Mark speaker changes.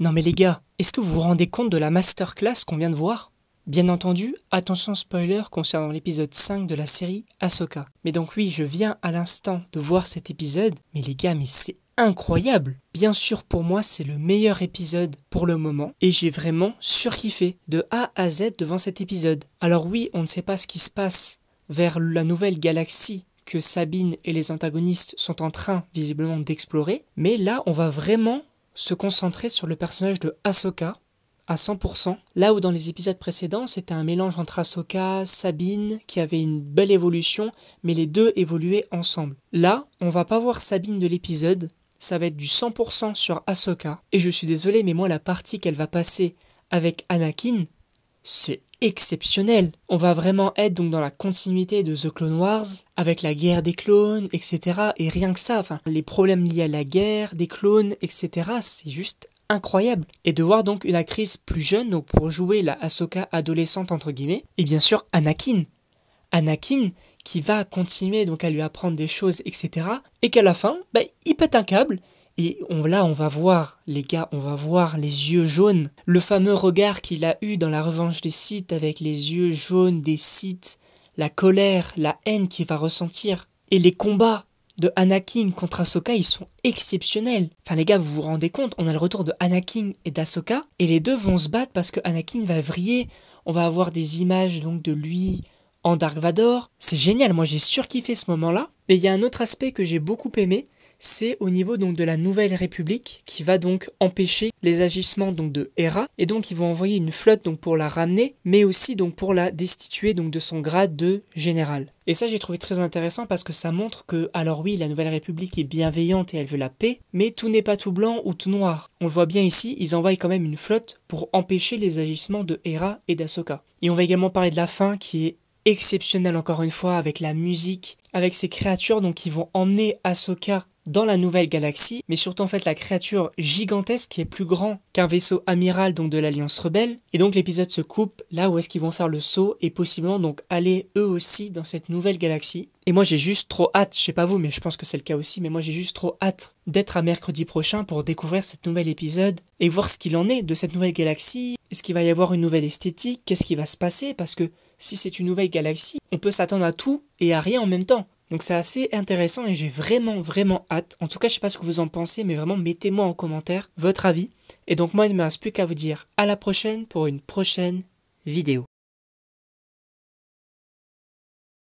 Speaker 1: Non mais les gars, est-ce que vous vous rendez compte de la masterclass qu'on vient de voir? Bien entendu, attention spoiler concernant l'épisode 5 de la série Ahsoka. Mais donc oui, je viens à l'instant de voir cet épisode, mais les gars, mais c'est incroyable! Bien sûr, pour moi, c'est le meilleur épisode pour le moment, et j'ai vraiment surkiffé de A à Z devant cet épisode. Alors oui, on ne sait pas ce qui se passe vers la nouvelle galaxie que Sabine et les antagonistes sont en train visiblement d'explorer, mais là, on va vraiment se concentrer sur le personnage de Ahsoka à 100%, là où dans les épisodes précédents, c'était un mélange entre Ahsoka, Sabine, qui avait une belle évolution, mais les deux évoluaient ensemble. Là, on va pas voir Sabine de l'épisode, ça va être du 100% sur Ahsoka, et je suis désolé, mais moi la partie qu'elle va passer avec Anakin, c'est exceptionnel. On va vraiment être donc dans la continuité de The Clone Wars, avec la guerre des clones, etc. Et rien que ça, enfin, les problèmes liés à la guerre des clones, etc. C'est juste incroyable. Et de voir donc une actrice plus jeune, donc pour jouer la Ahsoka adolescente entre guillemets, et bien sûr Anakin. Anakin qui va continuer donc à lui apprendre des choses, etc. Et qu'à la fin, il pète un câble. Et là, on va voir, les gars, on va voir les yeux jaunes. Le fameux regard qu'il a eu dans la revanche des Sith avec les yeux jaunes des Sith. La colère, la haine qu'il va ressentir. Et les combats de Anakin contre Ahsoka, ils sont exceptionnels. Enfin les gars, vous vous rendez compte, on a le retour de Anakin et d'Ahsoka. Et les deux vont se battre parce que Anakin va vriller. On va avoir des images donc de lui en Dark Vador. C'est génial, moi j'ai surkiffé ce moment-là. Mais il y a un autre aspect que j'ai beaucoup aimé. C'est au niveau donc de la Nouvelle République qui va donc empêcher les agissements donc de Hera et donc ils vont envoyer une flotte donc pour la ramener mais aussi donc pour la destituer donc de son grade de général. Et ça j'ai trouvé très intéressant parce que ça montre que alors oui la Nouvelle République est bienveillante et elle veut la paix mais tout n'est pas tout blanc ou tout noir. On le voit bien ici, ils envoient quand même une flotte pour empêcher les agissements de Hera et d'Ahsoka. Et on va également parler de la fin qui est exceptionnelle encore une fois avec la musique, avec ces créatures donc qui vont emmener Ahsoka dans la nouvelle galaxie, mais surtout en fait la créature gigantesque qui est plus grand qu'un vaisseau amiral donc de l'Alliance Rebelle. Et donc l'épisode se coupe là où est-ce qu'ils vont faire le saut et possiblement donc aller eux aussi dans cette nouvelle galaxie. Et moi j'ai juste trop hâte, je sais pas vous mais je pense que c'est le cas aussi, mais moi j'ai juste trop hâte d'être à mercredi prochain pour découvrir cet nouvel épisode et voir ce qu'il en est de cette nouvelle galaxie. Est-ce qu'il va y avoir une nouvelle esthétique? Qu'est-ce qui va se passer? Parce que si c'est une nouvelle galaxie, on peut s'attendre à tout et à rien en même temps. Donc c'est assez intéressant et j'ai vraiment hâte. En tout cas, je sais pas ce que vous en pensez, mais vraiment mettez-moi en commentaire votre avis. Et donc moi, il ne me reste plus qu'à vous dire à la prochaine pour une prochaine vidéo.